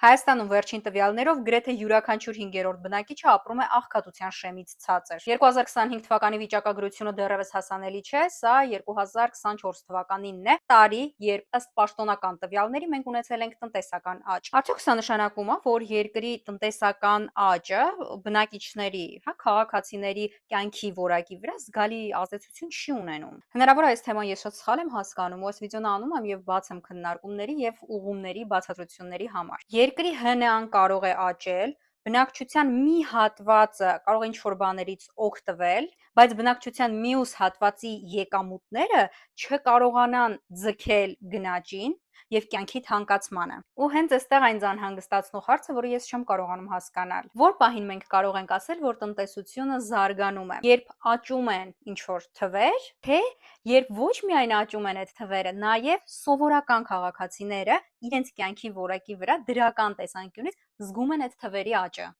Հայաստանում վերջին տվյալներով գրեթե յուրաքանչյուր 5-րդ բնակիչը ապրում է աղքատության շեմից ցածր։ 2025 թվականի վիճակագրությունը դեռևս հասանելի չէ, սա 2024 թվականինն է, տարի, երբ ըստ պաշտոնական տվյալների մենք ունեցել ենք տնտեսական աճ։ Արդյոք սա նշանակում է, որ երկրի տնտեսական աճը բնակիչների, քաղաքացիների կյանքի որակի վրա զգալի ազդեցություն չի ունենում։ Հնարավոր է այս թեման ես շատ սխալ եմ հասկանում, ու այս վիդեոն անում եմ եւ բաց եմ քննարկումների եւ ուղումների բացատրությունների համար։ Երկրի ՀՆԱ-ն կարող է աճել, բնակչության մի հատվածը կարող է ինչ-որ բաներից օգտվել, բայց բնակչության մյուս հատվածի եկամուտները չկարողանան ձգել գնաճին եւ կյանքի թանկացմանը։ Ու հենց այստեղ այն անհանգստացնող հարցը, որը ես չեմ կարողանում հասկանալ։ Որ պահին մենք կարող ենք ասել, որ տնտեսությունը զարգանում է, երբ աճում են ինչ-որ թվեր, թե երբ ոչ միայն աճում են այդ թվերը, նաեւ սովորական քաղաքացիները իրենց կյանքի որակի վրա դրական տեսանկյունից զգում են այդ թվերի աճը։